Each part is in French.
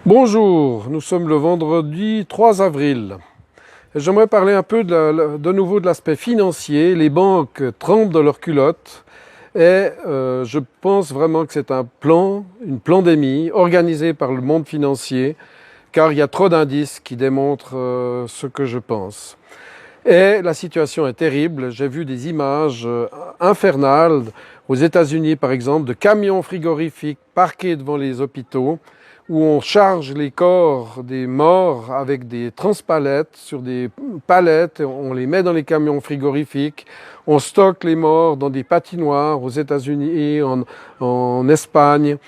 Bonjour, nous sommes le vendredi 3 avril. J'aimerais parler un peu de nouveau de l'aspect financier. Les banques tremblent dans leurs culottes et je pense vraiment que c'est une pandémie organisée par le monde financier, car il y a trop d'indices qui démontrent ce que je pense. Et la situation est terrible. J'ai vu des images infernales aux États-Unis, par exemple, de camions frigorifiques parqués devant les hôpitaux, où on charge les corps des morts avec des transpalettes sur des palettes, on les met dans les camions frigorifiques, on stocke les morts dans des patinoires aux États-Unis, en Espagne,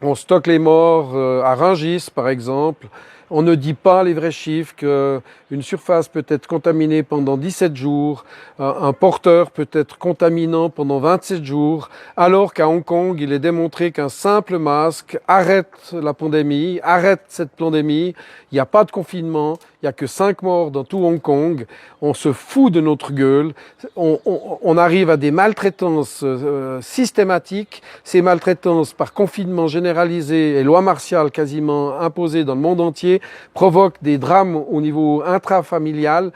on stocke les morts à Rungis par exemple. On ne dit pas les vrais chiffres, qu'une surface peut être contaminée pendant 17 jours, un porteur peut être contaminant pendant 27 jours, alors qu'à Hong Kong, il est démontré qu'un simple masque arrête la pandémie, arrête cette pandémie. Il n'y a pas de confinement, il n'y a que 5 morts dans tout Hong Kong. On se fout de notre gueule. On arrive à des maltraitances systématiques, ces maltraitances par confinement généralisé et loi martiale quasiment imposée dans le monde entier, provoque des drames au niveau intrafamilial.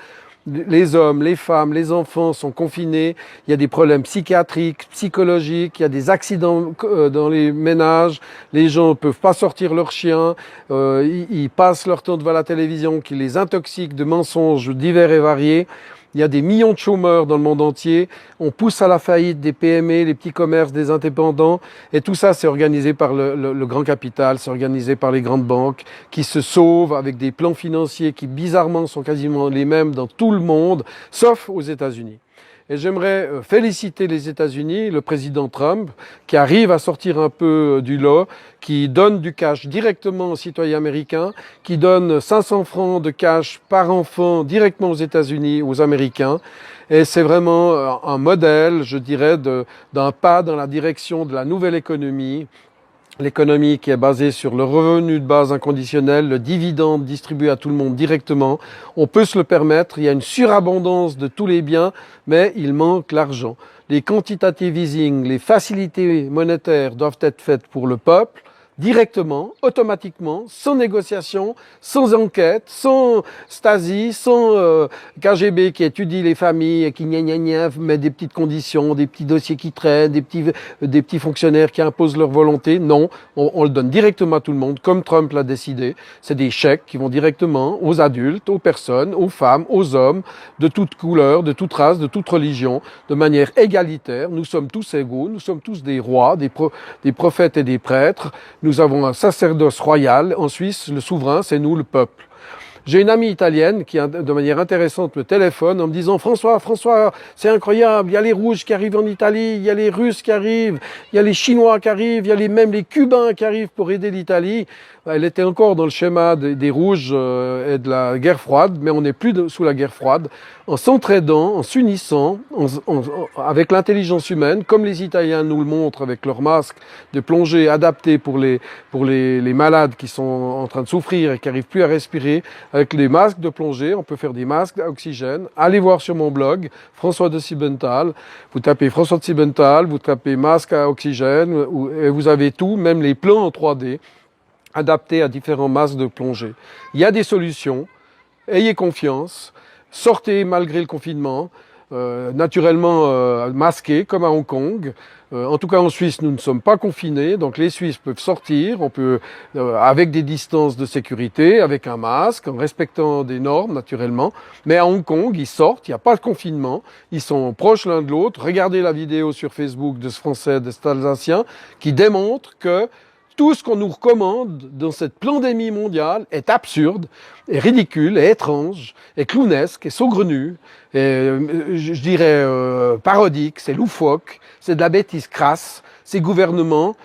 Les hommes, les femmes, les enfants sont confinés, il y a des problèmes psychiatriques, psychologiques, il y a des accidents dans les ménages, les gens ne peuvent pas sortir leurs chiens, ils passent leur temps devant la télévision qui les intoxique de mensonges divers et variés. Il y a des millions de chômeurs dans le monde entier. On pousse à la faillite des PME, les petits commerces, des indépendants. Et tout ça, c'est organisé par le grand capital, c'est organisé par les grandes banques qui se sauvent avec des plans financiers qui, bizarrement, sont quasiment les mêmes dans tout le monde, sauf aux États-Unis. Et j'aimerais féliciter les États-Unis, le président Trump, qui arrive à sortir un peu du lot, qui donne du cash directement aux citoyens américains, qui donne 500 francs de cash par enfant directement aux États-Unis, aux Américains. Et c'est vraiment un modèle, je dirais, d'un pas dans la direction de la nouvelle économie. L'économie qui est basée sur le revenu de base inconditionnel, le dividende distribué à tout le monde directement. On peut se le permettre, il y a une surabondance de tous les biens, mais il manque l'argent. Les quantitative easing, les facilités monétaires doivent être faites pour le peuple, directement, automatiquement, sans négociation, sans enquête, sans Stasi, sans KGB qui étudie les familles et qui met des petites conditions, des petits dossiers qui traînent, des petits fonctionnaires qui imposent leur volonté. Non, on le donne directement à tout le monde, comme Trump l'a décidé. C'est des chèques qui vont directement aux adultes, aux personnes, aux femmes, aux hommes, de toute couleur, de toute race, de toute religion, de manière égalitaire. Nous sommes tous égaux, nous sommes tous des rois, des prophètes et des prêtres. Nous avons un sacerdoce royal. En Suisse, le souverain, c'est nous, le peuple. J'ai une amie italienne qui, de manière intéressante, me téléphone en me disant « François, c'est incroyable, il y a les Rouges qui arrivent en Italie, il y a les Russes qui arrivent, il y a les Chinois qui arrivent, il y a même les Cubains qui arrivent pour aider l'Italie. » Elle était encore dans le schéma des Rouges et de la guerre froide, mais on n'est plus sous la guerre froide. En s'entraidant, en s'unissant, avec l'intelligence humaine, comme les Italiens nous le montrent avec leurs masques de plongée adaptés pour les malades qui sont en train de souffrir et qui n'arrivent plus à respirer. Avec les masques de plongée, on peut faire des masques à oxygène. Allez voir sur mon blog, François de Siebenthal. Vous tapez François de Siebenthal, vous tapez masque à oxygène, et vous avez tout, même les plans en 3D, adaptés à différents masques de plongée. Il y a des solutions, ayez confiance, sortez malgré le confinement, naturellement masqués comme à Hong Kong. En tout cas en Suisse, nous ne sommes pas confinés, donc les Suisses peuvent sortir, on peut avec des distances de sécurité, avec un masque, en respectant des normes naturellement. Mais à Hong Kong, ils sortent, il n'y a pas de confinement, ils sont proches l'un de l'autre. Regardez la vidéo sur Facebook de ce Français, de cet Alsacien, qui démontre que tout ce qu'on nous recommande dans cette pandémie mondiale est absurde, est ridicule, est étrange, est clownesque, est saugrenu, je dirais parodique, c'est loufoque, c'est de la bêtise crasse. Ces gouvernements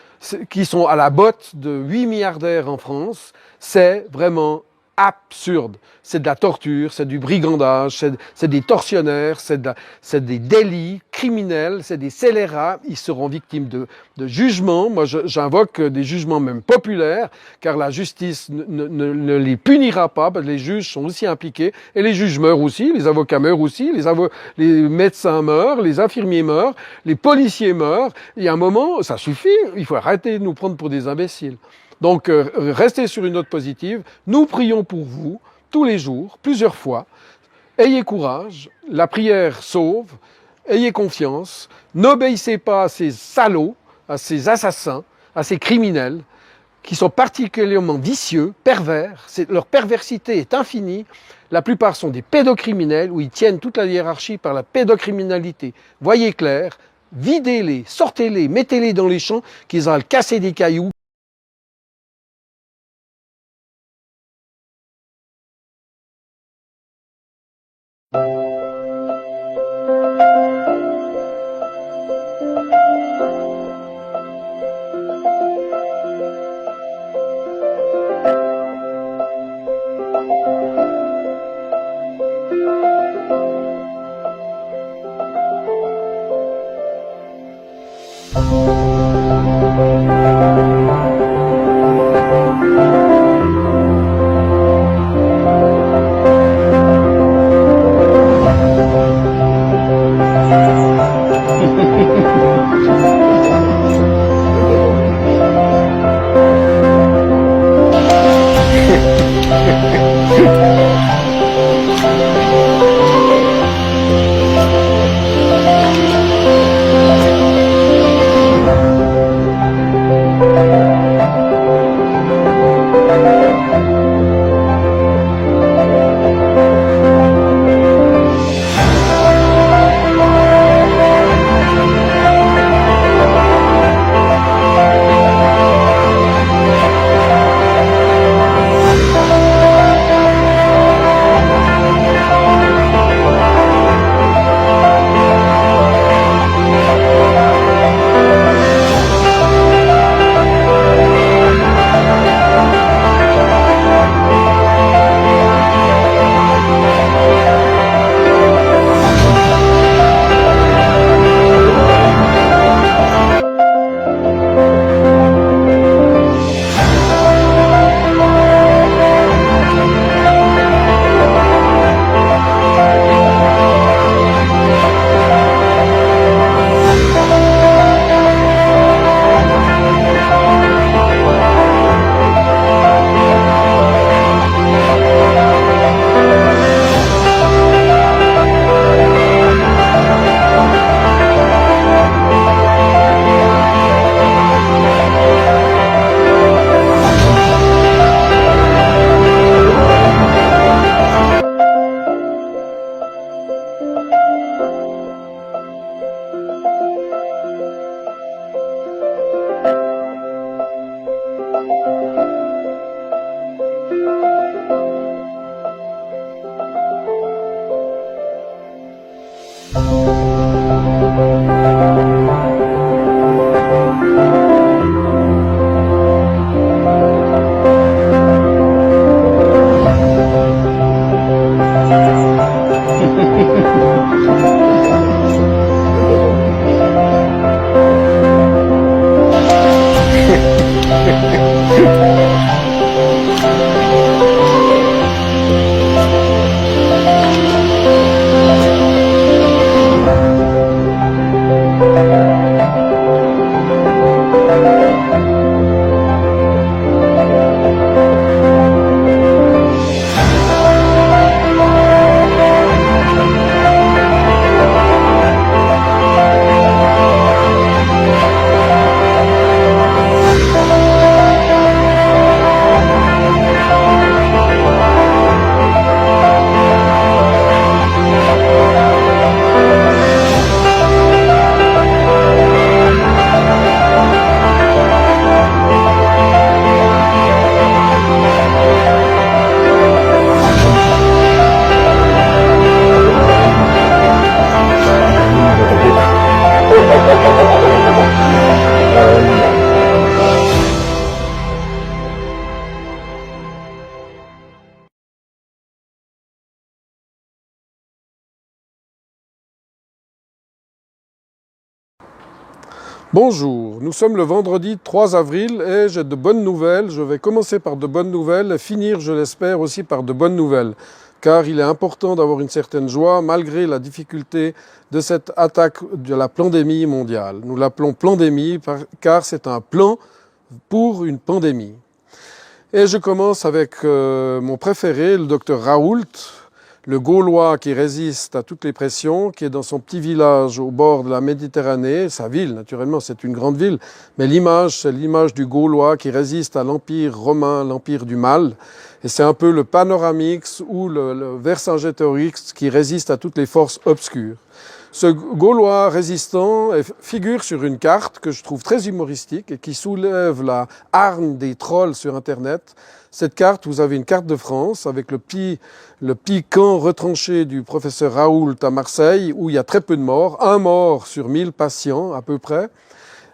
qui sont à la botte de 8 milliardaires en France, c'est vraiment absurde. C'est de la torture, c'est du brigandage, c'est des tortionnaires, c'est des délits criminels, c'est des scélérats. Ils seront victimes de jugements. Moi, j'invoque des jugements même populaires, car la justice ne les punira pas, parce que les juges sont aussi impliqués, et les juges meurent aussi, les avocats meurent aussi, les médecins meurent, les infirmiers meurent, les policiers meurent. Il y a un moment, ça suffit, il faut arrêter de nous prendre pour des imbéciles. Donc restez sur une note positive. Nous prions pour vous tous les jours, plusieurs fois. Ayez courage, la prière sauve, ayez confiance, n'obéissez pas à ces salauds, à ces assassins, à ces criminels qui sont particulièrement vicieux, pervers, leur perversité est infinie. La plupart sont des pédocriminels où ils tiennent toute la hiérarchie par la pédocriminalité. Voyez clair, videz-les, sortez-les, mettez-les dans les champs, qu'ils aillent casser des cailloux. Bonjour, nous sommes le vendredi 3 avril et j'ai de bonnes nouvelles. Je vais commencer par de bonnes nouvelles et finir, je l'espère, aussi par de bonnes nouvelles. Car il est important d'avoir une certaine joie malgré la difficulté de cette attaque de la pandémie mondiale. Nous l'appelons pandémie car c'est un plan pour une pandémie. Et je commence avec mon préféré, le docteur Raoult, le Gaulois qui résiste à toutes les pressions, qui est dans son petit village au bord de la Méditerranée. Sa ville, naturellement, c'est une grande ville, mais l'image, c'est l'image du Gaulois qui résiste à l'Empire romain, l'Empire du mal. Et c'est un peu le Panoramix ou le Vercingétorix qui résiste à toutes les forces obscures. Ce Gaulois résistant figure sur une carte que je trouve très humoristique et qui soulève la hargne des trolls sur Internet. Cette carte, vous avez une carte de France avec le petit camp retranché du professeur Raoult à Marseille où il y a très peu de morts, un mort sur 1000 patients à peu près.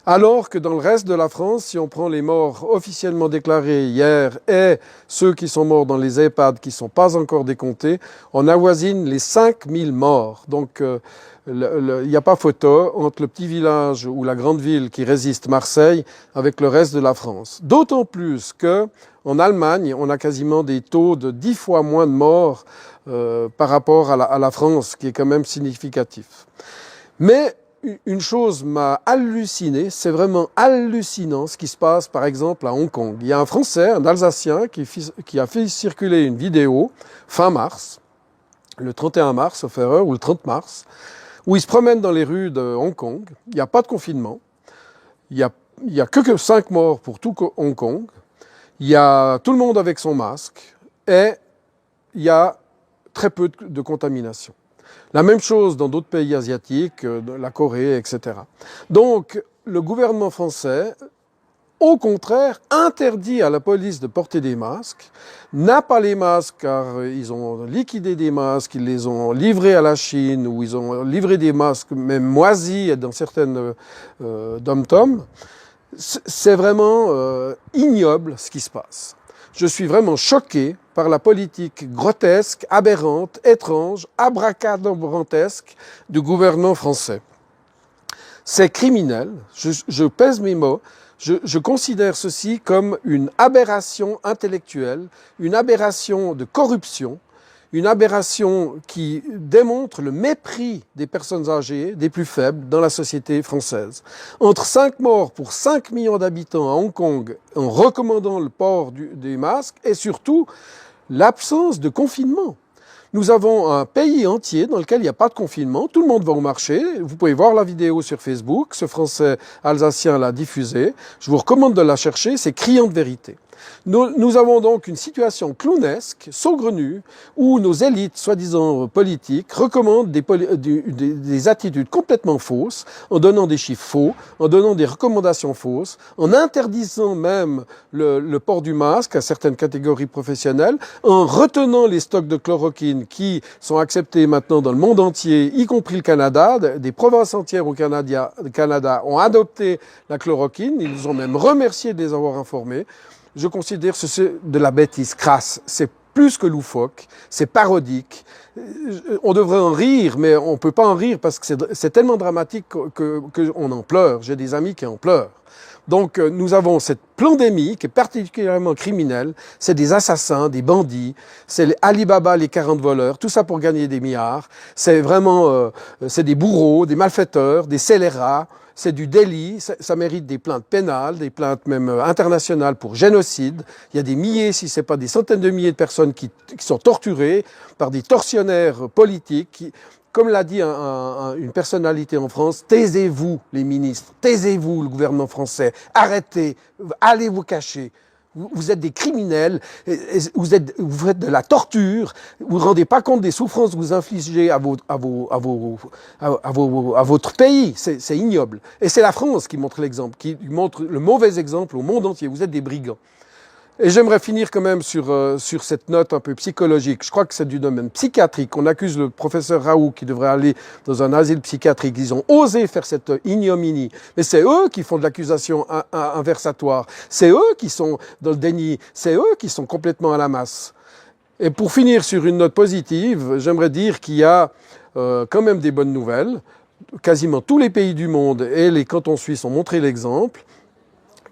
Alors que dans le reste de la France, si on prend les morts officiellement déclarés hier et ceux qui sont morts dans les EHPAD qui ne sont pas encore décomptés, on avoisine les 5000 morts. Donc il n'y a pas photo entre le petit village ou la grande ville qui résiste, Marseille, avec le reste de la France. D'autant plus qu'en Allemagne, on a quasiment des taux de 10 fois moins de morts par rapport à la France, qui est quand même significatif. Mais une chose m'a halluciné, c'est vraiment hallucinant ce qui se passe par exemple à Hong Kong. Il y a un Français, un Alsacien qui a fait circuler une vidéo fin mars, le 31 mars, sauf erreur, ou le 30 mars, où il se promène dans les rues de Hong Kong. Il n'y a pas de confinement. Il y a que 5 morts pour tout Hong Kong. Il y a tout le monde avec son masque et il y a très peu de contamination. La même chose dans d'autres pays asiatiques, la Corée, etc. Donc, le gouvernement français, au contraire, interdit à la police de porter des masques, n'a pas les masques car ils ont liquidé des masques, ils les ont livrés à la Chine ou ils ont livré des masques même moisis dans certaines dom-toms. C'est vraiment ignoble ce qui se passe. Je suis vraiment choqué par la politique grotesque, aberrante, étrange, abracadabrantesque du gouvernement français. C'est criminel, je pèse mes mots, je considère ceci comme une aberration intellectuelle, une aberration de corruption, une aberration qui démontre le mépris des personnes âgées, des plus faibles, dans la société française. Entre 5 morts pour 5 millions d'habitants à Hong Kong, en recommandant le port des masques, et surtout l'absence de confinement. Nous avons un pays entier dans lequel il n'y a pas de confinement, tout le monde va au marché, vous pouvez voir la vidéo sur Facebook, ce Français alsacien l'a diffusée, je vous recommande de la chercher, c'est criant de vérité. Nous avons donc une situation clownesque, saugrenue, où nos élites, soi-disant politiques, recommandent des attitudes complètement fausses, en donnant des chiffres faux, en donnant des recommandations fausses, en interdisant même le port du masque à certaines catégories professionnelles, en retenant les stocks de chloroquine qui sont acceptés maintenant dans le monde entier, y compris le Canada. Des provinces entières au Canada ont adopté la chloroquine, ils nous ont même remercié de les avoir informés. Je considère que c'est de la bêtise crasse, c'est plus que loufoque, c'est parodique. On devrait en rire, mais on ne peut pas en rire parce que c'est tellement dramatique qu'on en pleure. J'ai des amis qui en pleurent. Donc nous avons cette pandémie qui est particulièrement criminelle, c'est des assassins, des bandits, c'est les Alibaba, les 40 voleurs, tout ça pour gagner des milliards. C'est vraiment, c'est des bourreaux, des malfaiteurs, des scélérats. C'est du délit, ça mérite des plaintes pénales, des plaintes même internationales pour génocide. Il y a des milliers, si ce n'est pas des centaines de milliers de personnes qui sont torturées par des tortionnaires politiques. Comme l'a dit une personnalité en France, taisez-vous les ministres, taisez-vous le gouvernement français, arrêtez, allez vous cacher. Vous êtes des criminels, vous faites de la torture, vous ne vous rendez pas compte des souffrances que vous infligez à votre pays. C'est ignoble. Et c'est la France qui montre l'exemple, qui montre le mauvais exemple au monde entier. Vous êtes des brigands. Et j'aimerais finir quand même sur cette note un peu psychologique. Je crois que c'est du domaine psychiatrique. On accuse le professeur Raoult qui devrait aller dans un asile psychiatrique. Ils ont osé faire cette ignominie. Mais c'est eux qui font de l'accusation inversatoire. C'est eux qui sont dans le déni. C'est eux qui sont complètement à la masse. Et pour finir sur une note positive, j'aimerais dire qu'il y a quand même des bonnes nouvelles. Quasiment tous les pays du monde et les cantons suisses ont montré l'exemple.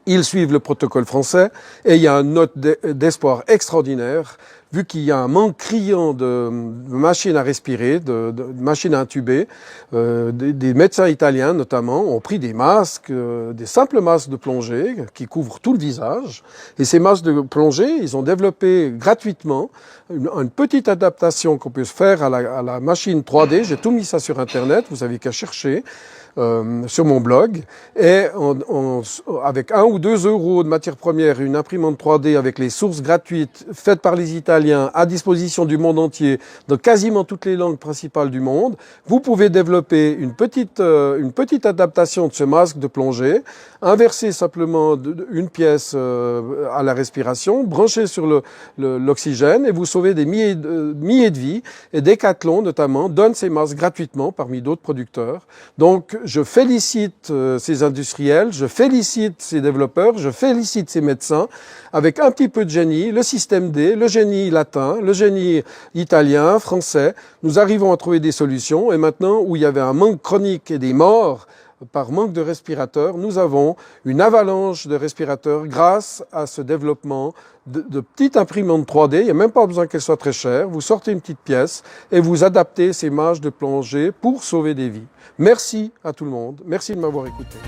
Ils suivent le protocole français et il y a une note d'espoir extraordinaire. vu qu'il y a un manque criant de machines à respirer, de machines à intuber, des médecins italiens notamment ont pris des masques, des simples masques de plongée qui couvrent tout le visage. Et ces masques de plongée, ils ont développé gratuitement une petite adaptation qu'on peut faire à la machine 3D. J'ai tout mis ça sur Internet, vous avez qu'à chercher. Sur mon blog, et avec 1 ou 2 euros de matière première, une imprimante 3D avec les sources gratuites faites par les Italiens à disposition du monde entier dans quasiment toutes les langues principales du monde, vous pouvez développer une petite adaptation de ce masque de plongée, inverser simplement une pièce à la respiration, brancher sur l'oxygène et vous sauvez des milliers de vies. Et Decathlon notamment donne ces masques gratuitement parmi d'autres producteurs. Donc je félicite ces industriels, je félicite ces développeurs, je félicite ces médecins. Avec un petit peu de génie, le système D, le génie latin, le génie italien, français, nous arrivons à trouver des solutions. Et maintenant, où il y avait un manque chronique et des morts par manque de respirateurs, nous avons une avalanche de respirateurs grâce à ce développement de petites imprimantes 3D. Il n'y a même pas besoin qu'elles soient très chères. Vous sortez une petite pièce et vous adaptez ces masques de plongée pour sauver des vies. Merci à tout le monde. Merci de m'avoir écouté.